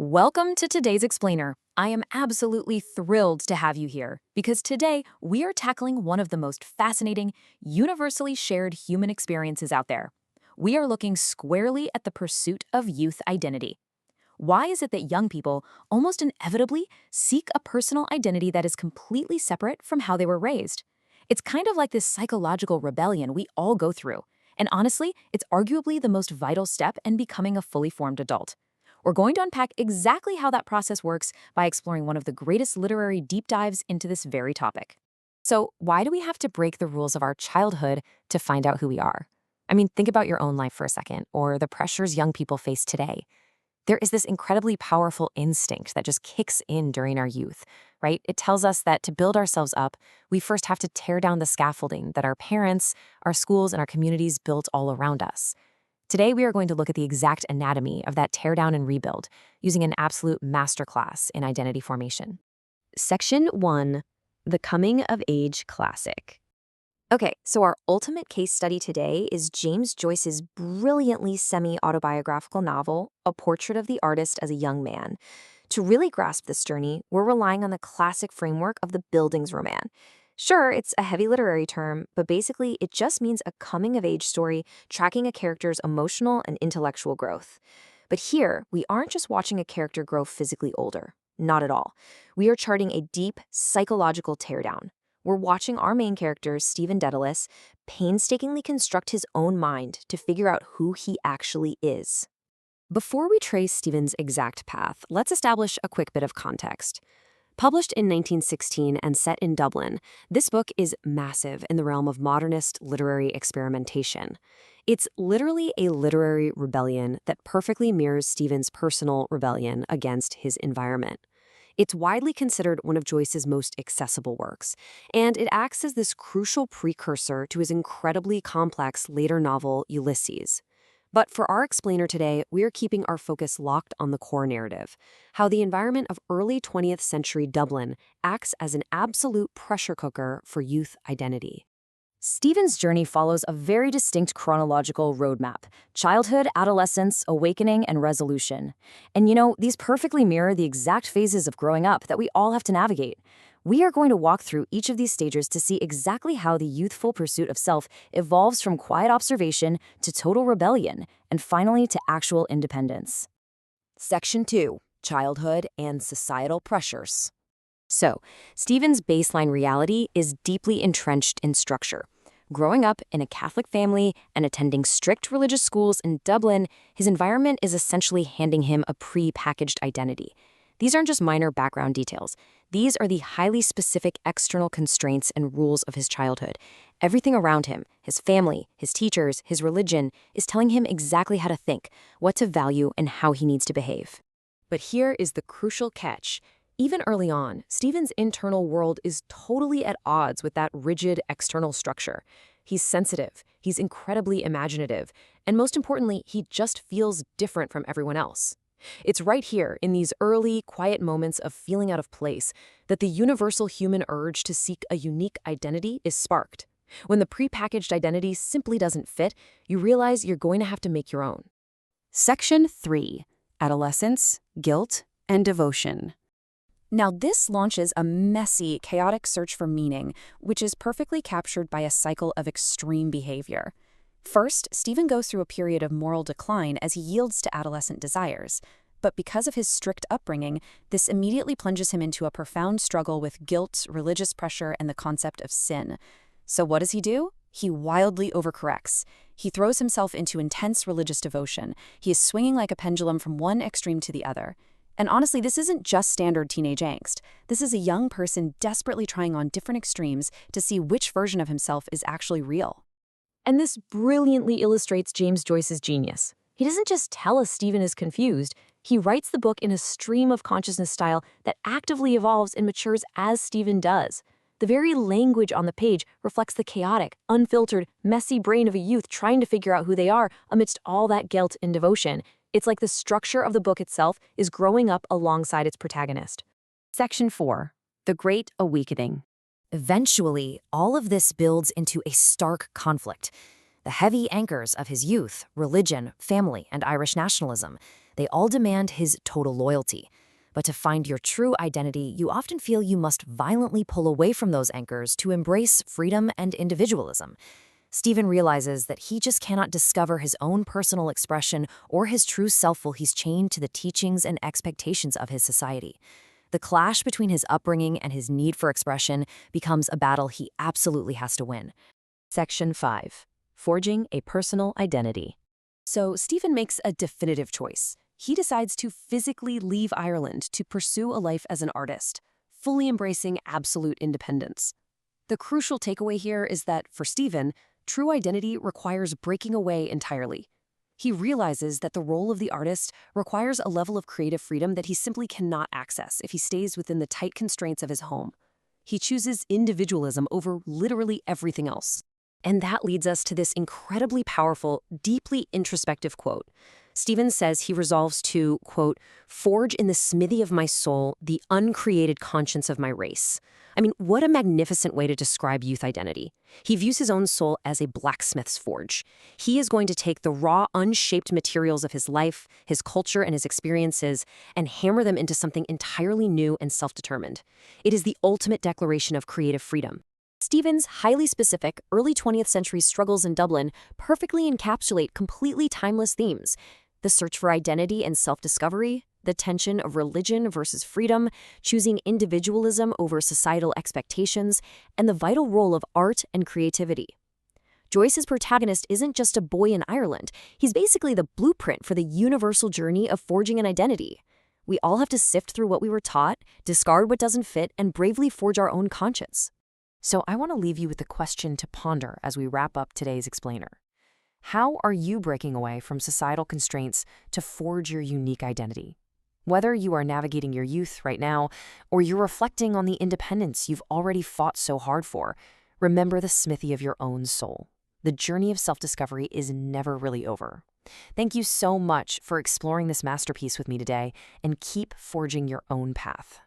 Welcome to today's Explainer. I am absolutely thrilled to have you here because today we are tackling one of the most fascinating, universally shared human experiences out there. We are looking squarely at the pursuit of youth identity. Why is it that young people almost inevitably seek a personal identity that is completely separate from how they were raised? It's kind of like this psychological rebellion we all go through. And honestly, it's arguably the most vital step in becoming a fully formed adult. We're going to unpack exactly how that process works by exploring one of the greatest literary deep dives into this very topic. So, why do we have to break the rules of our childhood to find out who we are? I mean, think about your own life for a second, or the pressures young people face today. There is this incredibly powerful instinct that just kicks in during our youth, right? It tells us that to build ourselves up, we first have to tear down the scaffolding that our parents, our schools, and our communities built all around us. Today, we are going to look at the exact anatomy of that teardown and rebuild using an absolute masterclass in identity formation. Section 1, the Coming of Age Classic. Okay, so our ultimate case study today is James Joyce's brilliantly semi-autobiographical novel, A Portrait of the Artist as a Young Man. To really grasp this journey, we're relying on the classic framework of the Bildungsroman. Sure, it's a heavy literary term, but basically it just means a coming-of-age story tracking a character's emotional and intellectual growth. But here, we aren't just watching a character grow physically older. Not at all. We are charting a deep, psychological teardown. We're watching our main character, Stephen Dedalus, painstakingly construct his own mind to figure out who he actually is. Before we trace Stephen's exact path, let's establish a quick bit of context. Published in 1916 and set in Dublin, this book is massive in the realm of modernist literary experimentation. It's literally a literary rebellion that perfectly mirrors Stephen's personal rebellion against his environment. It's widely considered one of Joyce's most accessible works, and it acts as this crucial precursor to his incredibly complex later novel, Ulysses. But for our explainer today, we are keeping our focus locked on the core narrative, how the environment of early 20th century Dublin acts as an absolute pressure cooker for youth identity. Stephen's journey follows a very distinct chronological roadmap: childhood, adolescence, awakening, and resolution. And these perfectly mirror the exact phases of growing up that we all have to navigate. We are going to walk through each of these stages to see exactly how the youthful pursuit of self evolves from quiet observation to total rebellion, and finally to actual independence. Section 2, Childhood and Societal Pressures. So, Stephen's baseline reality is deeply entrenched in structure. Growing up in a Catholic family and attending strict religious schools in Dublin, his environment is essentially handing him a pre-packaged identity. These aren't just minor background details. These are the highly specific external constraints and rules of his childhood. Everything around him, his family, his teachers, his religion, is telling him exactly how to think, what to value, and how he needs to behave. But here is the crucial catch. Even early on, Stephen's internal world is totally at odds with that rigid external structure. He's sensitive, he's incredibly imaginative, and most importantly, he just feels different from everyone else. It's right here, in these early, quiet moments of feeling out of place, that the universal human urge to seek a unique identity is sparked. When the prepackaged identity simply doesn't fit, you realize you're going to have to make your own. Section 3, Adolescence, Guilt, and Devotion. Now, this launches a messy, chaotic search for meaning, which is perfectly captured by a cycle of extreme behavior. First, Stephen goes through a period of moral decline as he yields to adolescent desires. But because of his strict upbringing, this immediately plunges him into a profound struggle with guilt, religious pressure, and the concept of sin. So what does he do? He wildly overcorrects. He throws himself into intense religious devotion. He is swinging like a pendulum from one extreme to the other. And honestly, this isn't just standard teenage angst. This is a young person desperately trying on different extremes to see which version of himself is actually real. And this brilliantly illustrates James Joyce's genius. He doesn't just tell us Stephen is confused, he writes the book in a stream of consciousness style that actively evolves and matures as Stephen does. The very language on the page reflects the chaotic, unfiltered, messy brain of a youth trying to figure out who they are amidst all that guilt and devotion. It's like the structure of the book itself is growing up alongside its protagonist. Section 4, The Great Awakening. Eventually, all of this builds into a stark conflict. The heavy anchors of his youth, religion, family, and Irish nationalism, They all demand his total loyalty. But to find your true identity, you often feel you must violently pull away from those anchors to embrace freedom and individualism. Stephen realizes that he just cannot discover his own personal expression or his true self while he's chained to the teachings and expectations of his society. The clash between his upbringing and his need for expression becomes a battle he absolutely has to win. Section 5. Forging a personal identity. So Stephen makes a definitive choice. He decides to physically leave Ireland to pursue a life as an artist, fully embracing absolute independence. The crucial takeaway here is that, for Stephen, true identity requires breaking away entirely. He realizes that the role of the artist requires a level of creative freedom that he simply cannot access if he stays within the tight constraints of his home. He chooses individualism over literally everything else. And that leads us to this incredibly powerful, deeply introspective quote. Stephen says he resolves to, quote, forge in the smithy of my soul the uncreated conscience of my race. I mean, what a magnificent way to describe youth identity. He views his own soul as a blacksmith's forge. He is going to take the raw, unshaped materials of his life, his culture, and his experiences and hammer them into something entirely new and self-determined. It is the ultimate declaration of creative freedom. Stephen's highly specific, early 20th century struggles in Dublin perfectly encapsulate completely timeless themes. The search for identity and self-discovery, the tension of religion versus freedom, choosing individualism over societal expectations, and the vital role of art and creativity. Joyce's protagonist isn't just a boy in Ireland. He's basically the blueprint for the universal journey of forging an identity. We all have to sift through what we were taught, discard what doesn't fit, and bravely forge our own conscience. So I want to leave you with a question to ponder as we wrap up today's explainer. How are you breaking away from societal constraints to forge your unique identity? Whether you are navigating your youth right now, or you're reflecting on the independence you've already fought so hard for, remember the smithy of your own soul. The journey of self-discovery is never really over. Thank you so much for exploring this masterpiece with me today, and keep forging your own path.